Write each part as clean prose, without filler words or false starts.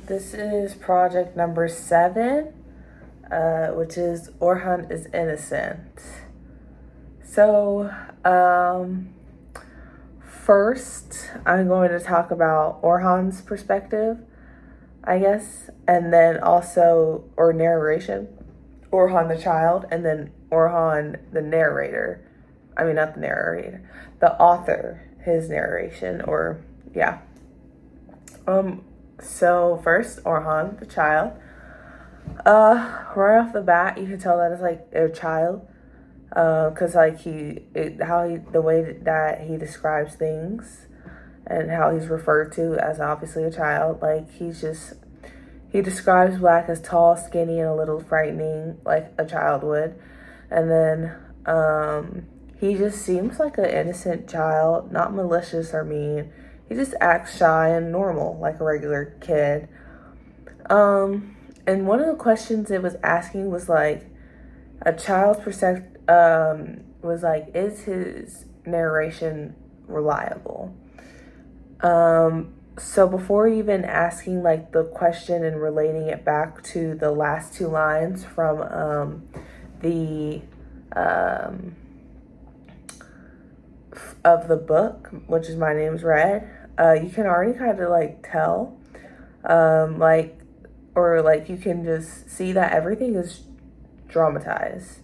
This is project number 7, which is Orhan is innocent. So, first, I'm going to talk about Orhan's perspective, I guess, and then also, or narration, Orhan the child, and then Orhan the narrator. I mean, not the narrator, the author, his narration, or yeah. So first, Orhan, the child. Right off the bat, you can tell that it's like a child, cause like the way that he describes things, and how he's referred to as obviously a child. Like he describes Black as tall, skinny, and a little frightening, like a child would, and then he just seems like an innocent child, not malicious or mean. He just acts shy and normal, like a regular kid. And one of the questions it was asking was like, a child's perspective, was like, is his narration reliable? So before even asking like the question and relating it back to the last two lines from the of the book, which is My Name's Red, you can already kind of like tell, like you can just see that everything is dramatized.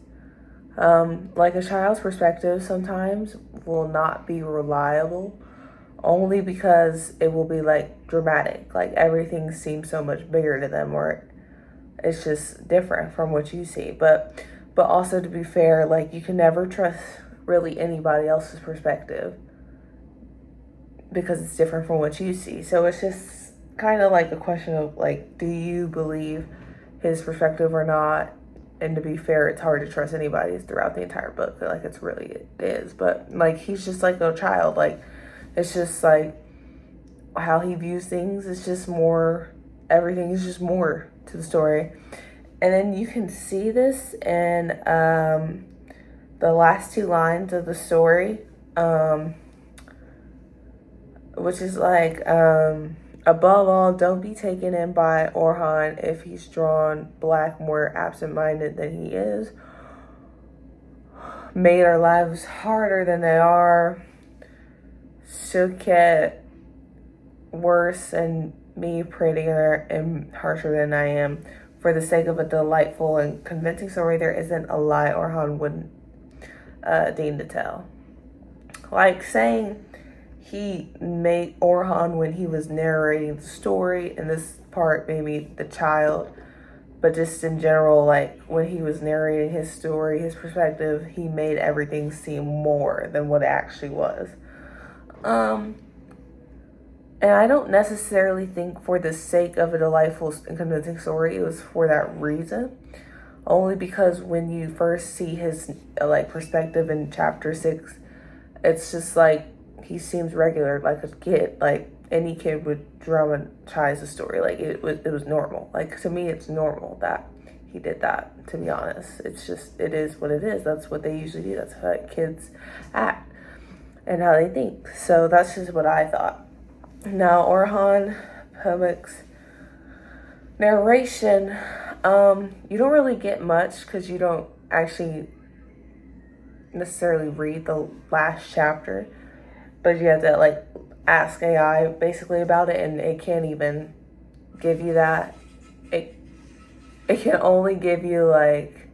Like a child's perspective sometimes will not be reliable only because it will be like dramatic. Like everything seems so much bigger to them, or it's just different from what you see. But also, to be fair, like you can never trust really anybody else's perspective because it's different from what you see. So it's just kind of like a question of like, do you believe his perspective or not? And to be fair, it's hard to trust anybody's throughout the entire book. Like it is. But like he's just like a child. Like it's just like how he views things. It's just more. Everything is just more to the story. And then you can see this in the last two lines of the story, which is like, above all, don't be taken in by Orhan if he's drawn Black more absent-minded than he is. Made our lives harder than they are. Should get worse and me prettier and harsher than I am. For the sake of a delightful and convincing story, there isn't a lie Orhan wouldn't deign to tell. Like saying he made Orhan when he was narrating the story, and this part maybe the child, but just in general, like when he was narrating his story, his perspective, he made everything seem more than what it actually was. And I don't necessarily think for the sake of a delightful and convincing story, it was for that reason. Only because when you first see his like perspective in chapter 6, it's just like he seems regular, like a kid. Like any kid would dramatize a story. Like it was normal. Like to me, it's normal that he did that. To be honest, it is what it is. That's what they usually do. That's how kids act and how they think. So that's just what I thought. Now, Orhan Pamuk's narration, you don't really get much because you don't actually necessarily read the last chapter, but you have to like ask AI basically about it, and it can't even give you that. It can only give you like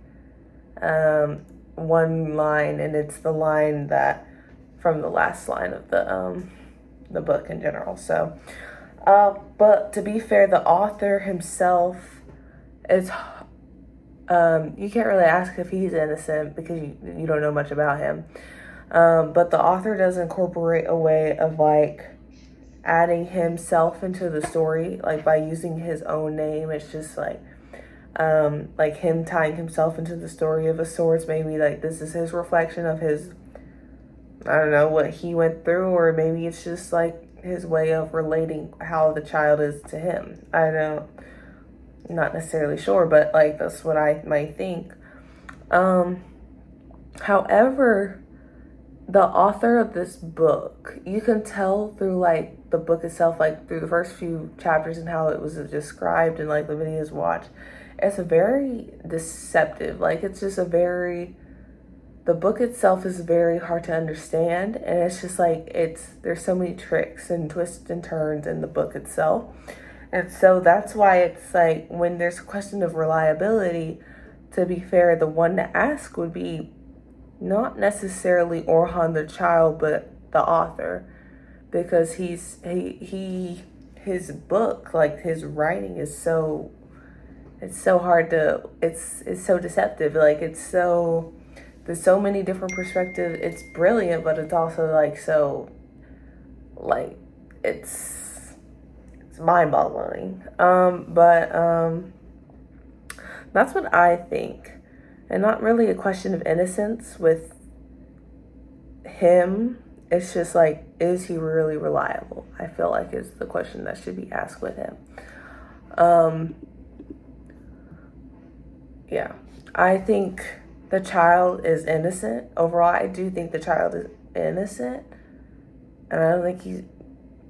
one line, and it's the line that from the last line of the book in general. So but to be fair, the author himself is you can't really ask if he's innocent because you don't know much about him, but the author does incorporate a way of like adding himself into the story, like by using his own name. It's just like him tying himself into the story of a sorts. Maybe like this is his reflection of his, I don't know, what he went through, or maybe it's just like his way of relating how the child is to him. I'm not necessarily sure, but like that's what I might think. However, the author of this book, you can tell through like the book itself, like through the first few chapters and how it was described and like the videos watched, it's a very deceptive. Like it's just a very, the book itself is very hard to understand, and it's just like there's so many tricks and twists and turns in the book itself. And so that's why it's like when there's a question of reliability, to be fair, the one to ask would be not necessarily Orhan the child, but the author, because his book, like his writing is so, it's so hard to, it's so deceptive. Like there's so many different perspectives. It's brilliant, but it's also like so, like it's mind-boggling. But that's what I think, and not really a question of innocence with him. It's just like, is he really reliable? I feel like is the question that should be asked with him. Yeah, I think the child is innocent. Overall, I do think the child is innocent. And I don't think he's,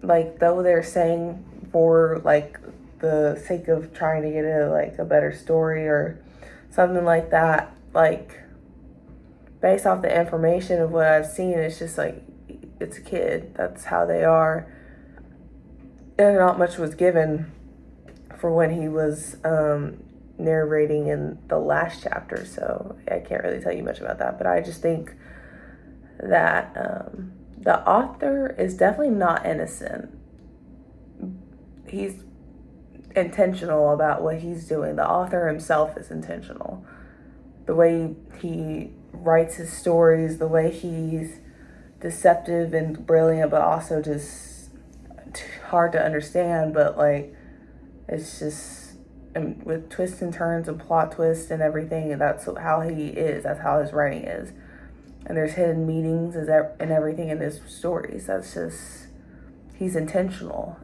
like, though they're saying for, like, the sake of trying to get a better story or something like that, like, based off the information of what I've seen, it's just like, it's a kid. That's how they are. And not much was given for when he was narrating in the last chapter, so I can't really tell you much about that. But I just think that the author is definitely not innocent. He's intentional about what he's doing. The author himself is intentional. The way he writes his stories, the way he's deceptive and brilliant, but also just hard to understand. But like, it's just, and with twists and turns and plot twists and everything, and that's how he is. That's how his writing is. And there's hidden meanings and everything in his stories. That's just, he's intentional.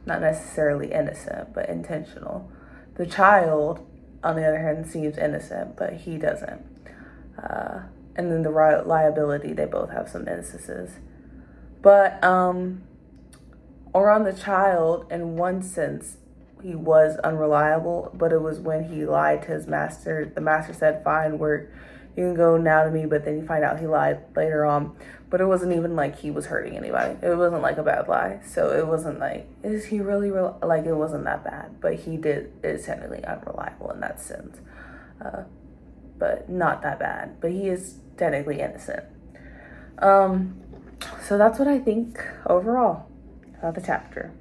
Not necessarily innocent, but intentional. The child, on the other hand, seems innocent, but he doesn't. And then the liability, they both have some instances. But, or on the child, in one sense, he was unreliable, but it was when he lied to his master. The master said, fine, you can go now to me, but then you find out he lied later on. But it wasn't even like he was hurting anybody. It wasn't like a bad lie. So it wasn't like, is he really like, it wasn't that bad. But he is technically unreliable in that sense. But not that bad. But he is technically innocent. So that's what I think overall about the chapter.